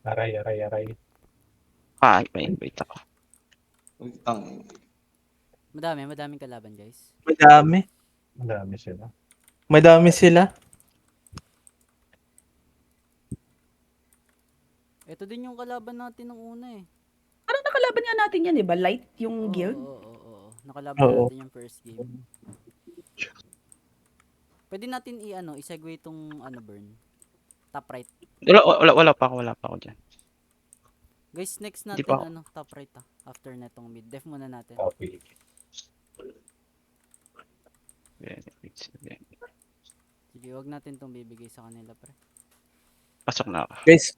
Aray. Pa-invite ako. Madaming kalaban, guys. Madami. Madami sila. Madami sila. Ito din yung kalaban natin ng una eh. Parang nakalaban nga natin yan, di ba? Light yung guild. Oo. Nakalaban Oo. natin yung first game. Pwede natin i-segue itong burn. Top right. Wala pa ako dyan. Guys, next Hindi natin pa top right after netong mid. Def muna natin. Copy. Sige, wag natin tong bibigay sa kanila, pre. Pasok na ako. Guys,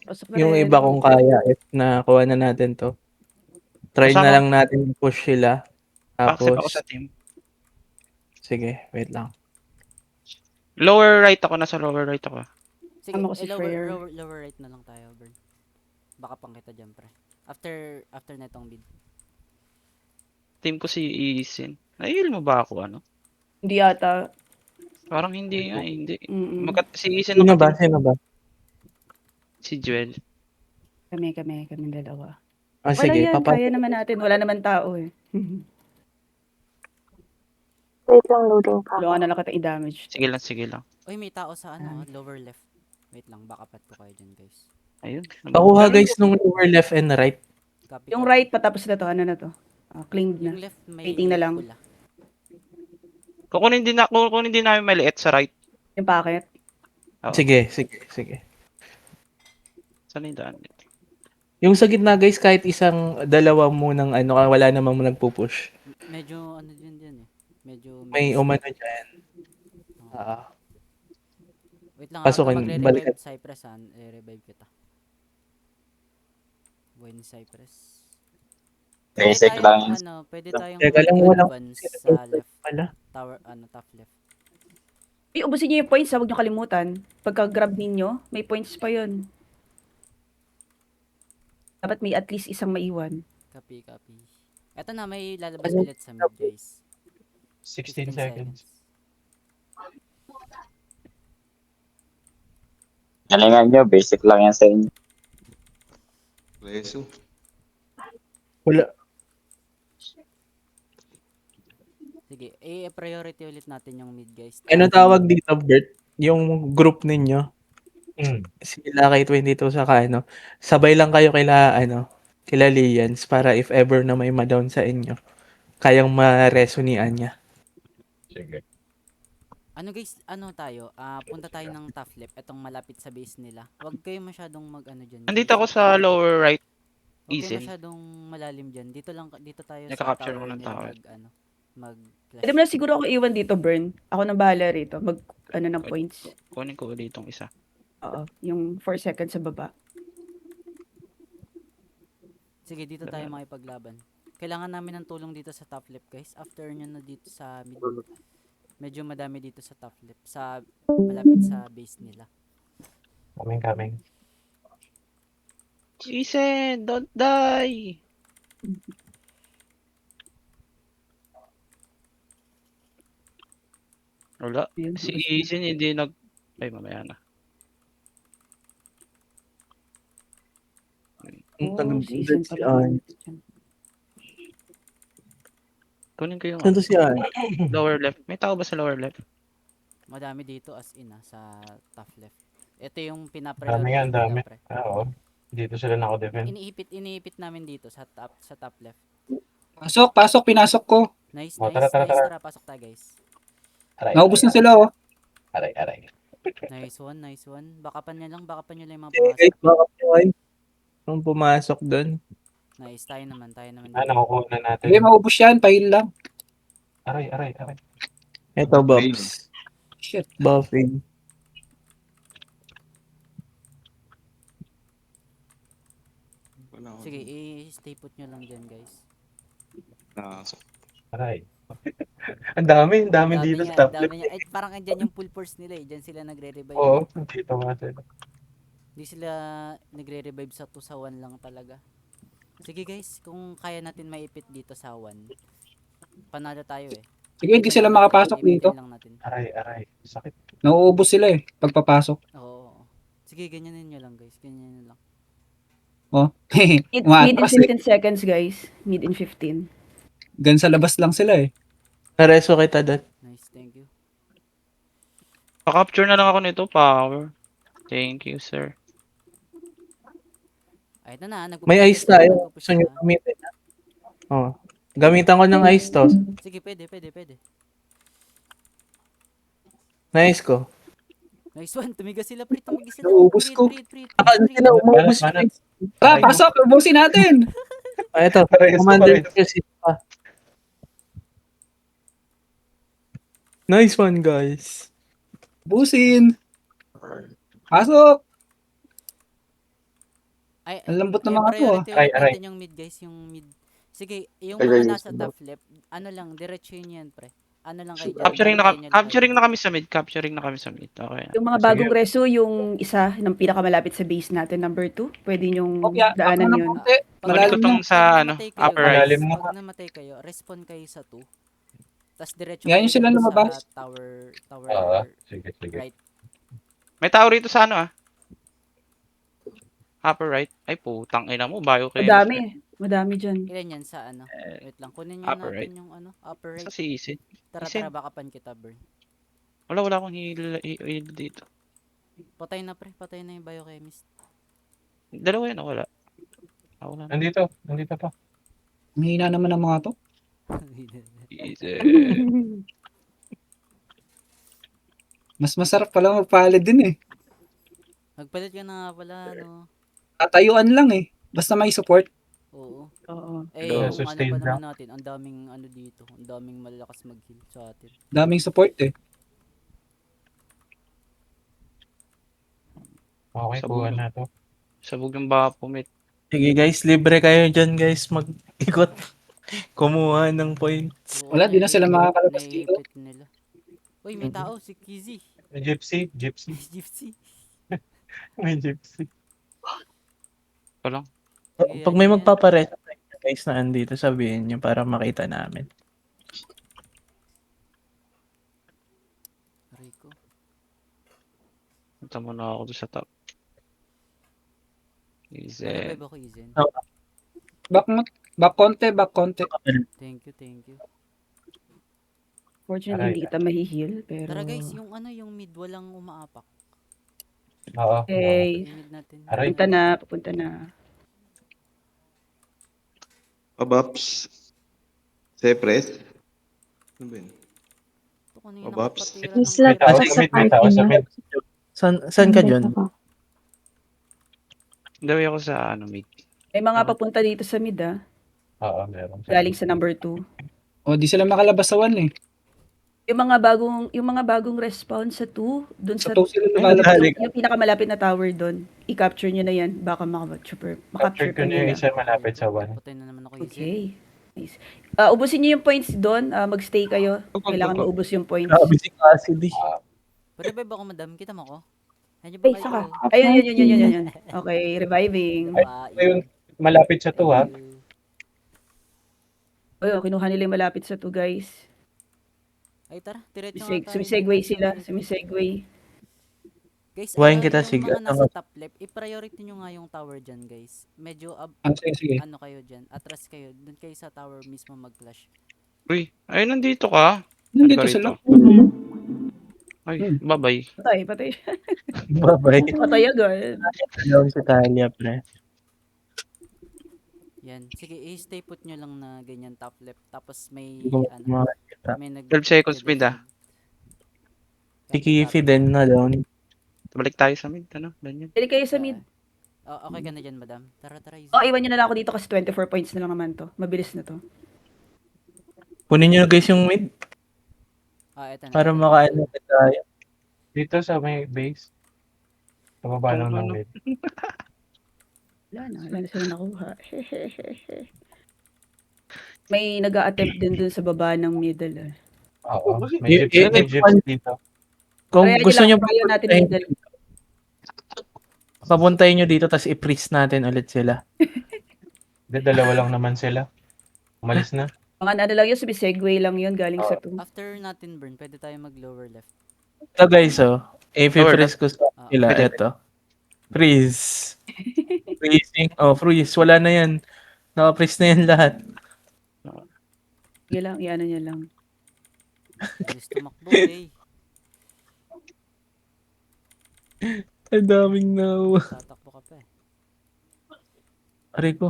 Pasok na yung rin. iba kung kaya, if nakuha na natin to. Try Kasama- na lang natin push sila. Accept ako Tapos, sa team. sige, wait lang. Lower right ako. Nasa lower right ako. Sige, Tama ko si Freya. lower right na lang tayo, burn. Baka pang kita dyan, pre. After netong mid. Team ko si Isin. Nahihil mo ba ako Hindi yata. Parang hindi nga, hindi. Mm-mm. Si Isin Sino ba? nakateam. Sino ba? Si Joel. Kami dalawa. Ah, Wala sige, yan, kaya naman natin. Wala naman tao eh. Wait lang, loading pa. Tulungan na lang kita i-damage. Sige lang. Uy, may tao sa lower left. Wait lang, baka pat ko kayo dyan, guys. Ayun. Pakuha guys nung lower left and right. Copy. Yung right, patapos na to. Ano na to? Claimed Yung na. left may Waiting na lang. pula. Kukunin din namin maliit sa right. Yung packet. Oo. Sige. Saan yung daan? Yung sa gitna guys, kahit dalawa munang wala namang nagpupush. Medyo dyan eh. Medyo May mix. umano dyan. Oo. Wait lang, Pasukin, magre-revive balikan. Cypress revive kita. When Cypress. Basic lang. Pwede tayong Teka lang, walang advance sa left pala. tower, top left. Uy, ubusin niyo yung points, huwag niyo kalimutan. Pagka-grab ninyo, may points pa yun. Dapat may at least isang maiwan. Copy. Eto na, may lalabas Ano? ulit sa mid, guys. 16 seconds. Galingan nyo, basic lang yan sa inyo. Leso. Wala. Sige, priority ulit natin yung mid, guys. Ano tawag dito, Bert? Yung group ninyo, Mm. sila kay 22 saka sabay lang kayo kila Lians para if ever na may ma-down sa inyo, kayang ma-resonian niya. Sige. Guys, tayo? Punta tayo ng top left, etong malapit sa base nila. Huwag kayo masyadong dyan. Nandito ako sa lower right. Huwag kayo Isin. masyadong malalim dyan. Dito tayo sa Nakaka-capture tower ko ng nila tower. mag-flash. Pwede mo na siguro ako iwan dito, Burn. Ako nang bahala rito. Ng points. Kunin ko ulit itong isa. Oo, yung 4 seconds sa baba. Sige, dito tayo makipaglaban. Kailangan namin ng tulong dito sa top left, guys. After nyo na dito sa mid, medyo madami dito sa top left. Malapit sa base nila. Coming. Isin, don't die! Wala. Ayun, Si basta. Isin hindi Ay, mamaya na. Oh, season si pala. Ann. Kunin ko yung Saan to si Ann? lower left. May tao ba sa lower left? Madami dito as in sa top left. Ito yung Dami pinapriority nga, dami. pre. Oo. Dito sila naka-defend. Iniipit namin dito sa top left. Pasok, pinasok ko. Nice. Oh, tara. Tara, pasok tayo, guys. Naubos na sila, oh. Aray. Nice one. Baka pa nyo lang yung mga Guys, pumasok. baka nung pumasok doon. Nice, tayo naman Nakukuha na natin. Hindi, maubos yan. Pahil lang. Aray. Ito, Bobs. Shit. Buffing. Sige, i-stay put nyo lang dyan, guys. Aray. Ang dami dito sa top left. Dami niya. Ay, parang andyan yung full force nila eh. Dyan sila nagre-revive. Oo, dito nga sila. Hindi sila nagre-revive sa 2 sa 1 lang talaga. Sige guys, kung kaya natin maipit dito sa 1, panalo tayo eh. Sige, hindi sila makapasok dito. Lang natin. Aray. Sakit. Nauubos sila eh, pagpapasok. Oo. Sige, ganyanin nyo lang guys. Ganyanin nyo lang. Oh. Mid in Umatras eh. 15 seconds, guys. Mid in 15. Gan sa labas lang sila eh. Nareso kita doon. Nice, thank you. Pa-capture na lang ako nito, power. Thank you, sir. Ay, ito na. May ice tayo. Gusto nyo gamitin. Oh. Gamitan ko ng ice to. Sige, pwede. Nice ko. Nice one. Tumigas sila, pre. Tumigas sila. Naubos ko. Sila umubos Mana- yung ice. Tara, pasok! Ubusin natin! Ito. Parehas ko Commander pa rin. kasi pa. Nice one, guys. Ubusin! Pasok! Ay, Ang lambot ng mga to, priority Aray, ulit aray. natin yung mid, guys. Yung mid. Sige, yung Ay, mga guys, nasa top left, ano lang, diretso yun yan, pre. Ano lang kayo dyan. Capturing na kami sa mid. Capturing na kami sa mid. Okay. Yung mga Sige. bagong reso, yung isa ng pinakamalapit sa base natin, number 2, pwede nyong Okay, daanan baka ng yun. konti. Malalim Itong na. sa, ano, upper right. Malalim na. Pag namatay kayo, respawn kayo sa 2. Tapos diretso Yan yung kayo sila dun lumabas. sa tower Oo. Sige, sige. right. May tao rito sa ano, ah. Upper right. Ay, putang ina mo. Bayo kayo. Madami dyan. Ilan yan sa ano? Wait lang, kunin nyo upper natin right. yung ano, upper Sa right. si Isin. Tara, baka pan kita, burn. Wala akong heal dito. Patay na, pre. Patay na yung biochemist. Dalawa yan, wala. Wala. Nandito pa. Mahina naman ang mga to. Easy. Mas masarap pala magpalid din eh. Magpalit ka na nga pala, no? Tatayuan lang eh. Basta may support. Oo. Oo. Eh, Yeah, yung ano sustain pa lang. naman natin, ang daming ano dito, ang daming malalakas mag-heal sa atin. Daming support eh. Okay, Sabog kuha na. na to. Sabog yung baka pumit. Sige, guys. Libre kayo dyan, guys. Mag-ikot. Kumuha ng points. Oo, Wala, di na sila makakalabas dito. naiipit nila. Uy, may tao, si Kizzy. Gypsy. Gypsy. May gypsy. Walang. Sige, Pag ano may yan? magpapares, guys, na andito, sabihin nyo para makita namin. Rico. Punta muna ako doon sa top. Easy. Nalabay ba ko, Izen? Back konti. Thank you. Fortunately, hindi Aray. kita mahihil, pero... Tara guys, yung ano, yung mid, walang umaapak. Oo. Okay. Yung mid natin. Aray. Papunta na. Pabaps. Sepres. Ano ba yun? Ito kanina Pabaps. kapatira May ng slot May tao pa sa sa mid, may tao party sa niyo. mid. Saan ka dyan? Dawi ako sa ano mid. May mga papunta dito sa mid, ah. Oo, meron. Galing sa number 2. O, di sila makalabas sa 1 eh. Yung mga bagong respawn sa 2, dun Sa sa 2 sila lumalabas. yung pinakamalapit na tower doon, i-capture nyo na yan. Baka Capture makapture ko pa na yung nila. isa malapit sa 1. Patay na naman ako, Izen. Okay. Nice. Ubusin nyo yung points doon. Magstay kayo. Kailangan maubos yung points. Grabe si Cassidy. Revive ako, madam. Kita mo ko? Nandiyan ba Ay, kayo? saka. Ayun. Okay, reviving. Ayun, malapit sa 2 ha. Ayun, kinuha nila yung malapit sa 2, guys. Ay, tara. Diretso nga tayo. Sumisegway sila. Sumisegway. Guys, Buhayin kita, yung sige. mga nasa top left, i-priority nyo nga yung tower dyan, guys. Medyo Sige. ano kayo dyan, atras kayo. Doon kayo sa tower mismo mag-flash. Uy, ay nandito ka. Nandito Halika sila. rito. Ay, bye-bye. Patay. Bye-bye. Patay agad. Down sa Talia, pre. Yan. Sige, i-stay put nyo lang na ganyan top left. Tapos may, Hindi ko ano, makakita. may nag 12 seconds mid, ah. Si Kifi din na down. Balik tayo sa mid, ano? Ganyan. Pwede kayo sa mid. Okay ka na dyan, madam. Tara, Izen. Iwan nyo na lang ako dito kasi 24 points na lang naman to. Mabilis na to. Kunin nyo guys yung mid Eto na. para makaano tayo. Dito sa may base. Pababa lang ng mid. Wala na sila nakuha. May nag-a-attempt din dun sa baba ng middle. Oo. May gypsy dito. Kung Kaya gusto nyo payo natin middle. papuntayin nyo dito tapos i-freeze natin ulit sila. Dalawa lang naman sila. Umalis na. Mga ano lang yun, segway lang yun galing sa 2. After natin burn, pwede tayo mag lower left. Ito guys, if i-freeze ko sa sila, Pwede. eto. Freeze. Freezing. Oh, freeze. Wala na yan. Naka-freeze na yan lahat. Sige lang, iano niya lang. Bilis tumakbo, eh. Ang daming nawa. Tatakbo ka pa eh. Aray ko.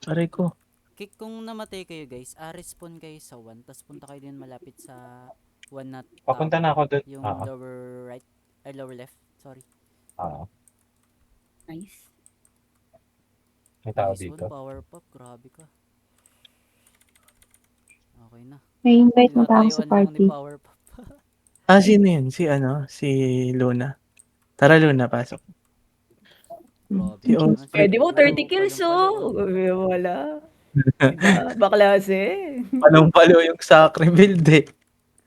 Aray ko. Kick kung namatay kayo guys, respawn kayo sa 1, tapos punta kayo din malapit sa 1 na top, Papunta na ako dun. yung lower right, ay lower left, sorry. Nice. May tao Nice one, dito. power pop, grabe ka. Okay na. May invite mo ba ako sa Tinatayuan lang ni party? power pop. Ah, sino yun? Si Luna. Tara, Luna, pasok. Grabe Si naman, Oscar. Pwede mo, 30 Palong-palong kills, pala, oh. Wala. Diba? Baklase. Palong-palo yung sacre build eh.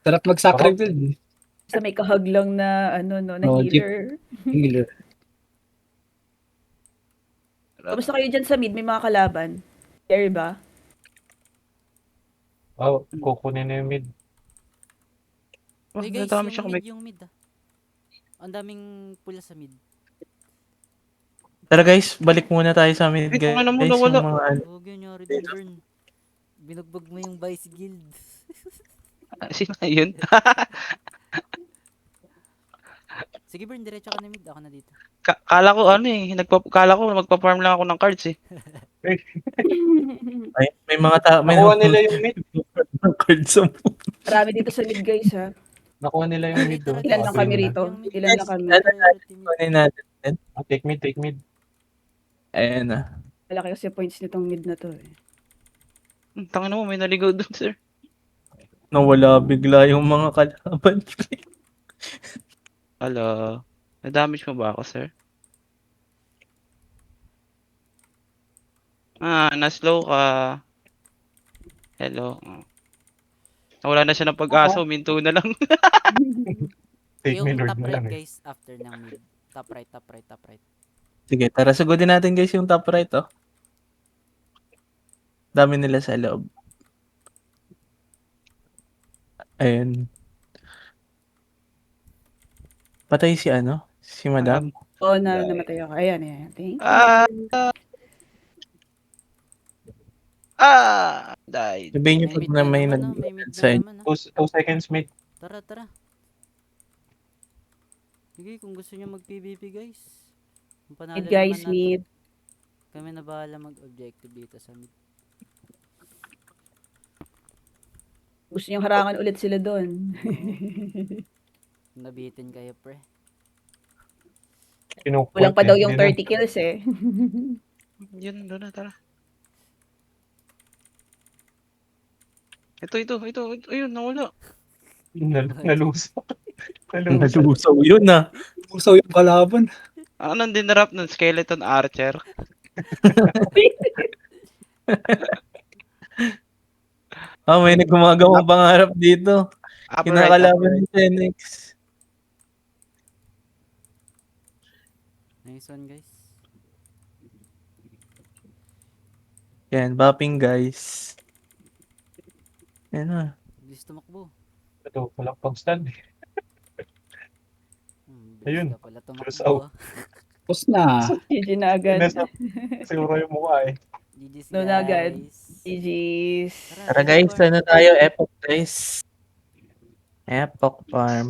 Sarap mag-sacre build. eh. Sa may kahag lang na, ano, no, na Oh, healer. Healer. Kamusta kayo dyan sa mid? May mga kalaban? Carry ba? Oh, kukunin na yung mid. Oh, Hey guys, nadami yung siya mid, kumik. yung mid ah. Ang daming pula sa mid. Tara guys, balik muna tayo sa amin Ay, guys. tangina mo, Yung nawala. mga ano. Huwag yun yung Red Burn. Binugbog mo yung Vice Guild. Sino yun? Sige Burn, diretso ka na mid. Ako na dito. Kala ko ano eh, kala ko magpa-farm lang ako ng cards eh. May mga may Nakuha nila yung mid. cards sa Marami dito sa mid, guys, ha? Nakuha nila yung mid. Tara, doon. Ilan guys. lang Tuloy kami mo na. rito? Yung mid, Ilan lang kami? priority mid. Kunin natin. Take mid, take mid. Ayan na. Malaki kasi points nitong mid na to, eh. Tangina mo, may naligaw doon, sir. Nawala bigla yung mga kalaban. Hello. Na-damage mo ba ako, sir? Na-slow ka. Hello. Nawala na siya ng pag-asa, minto na lang. Take Yung me Lord top na right lang eh. guys, after ng mid. Top right, top right, top right. Sige, tara sugodin natin guys yung top right oh. Dami nila sa loob. Ayun. Patay si ano? Si Madam. Oo, namatay ako. Ayan, ayan. Thank you. Died. Sabihin niyo May pag mid na na may naman ah, may mid sa na inyo. naman ah. 2 seconds mid. Tara, tara. Sige, kung gusto niyo mag-PVP guys. Kung panalo Mid, guys, naman natin. mid. Kami na bahala mag-objective dito sa mid. Gusto niyong harangan ulit sila doon. Nabitin kayo pre. Kulang pa daw yung 30 kills, eh. Yun, doon na, tara. Ito. Ayun, nawala. Nalusaw. Nalusaw yun ah. Puso yung kalaban. Anong dinarap ng skeleton archer? Oh, may nagumagawang pangarap dito. Upper right, Kinakalaban upper right. ni Phoenix. Nice one guys. Yan, bopping guys. Yan na. Bilis tumakbo. Ito, walang pag-stand. Bilis Ayun. ka pala Close tumakbo ah. Tapos na. GG na agad. Siguro yung mukha eh. GG's Doon na agad. guys. GG's. Tara guys, ano tayo? Epoch guys. Epoch Farm.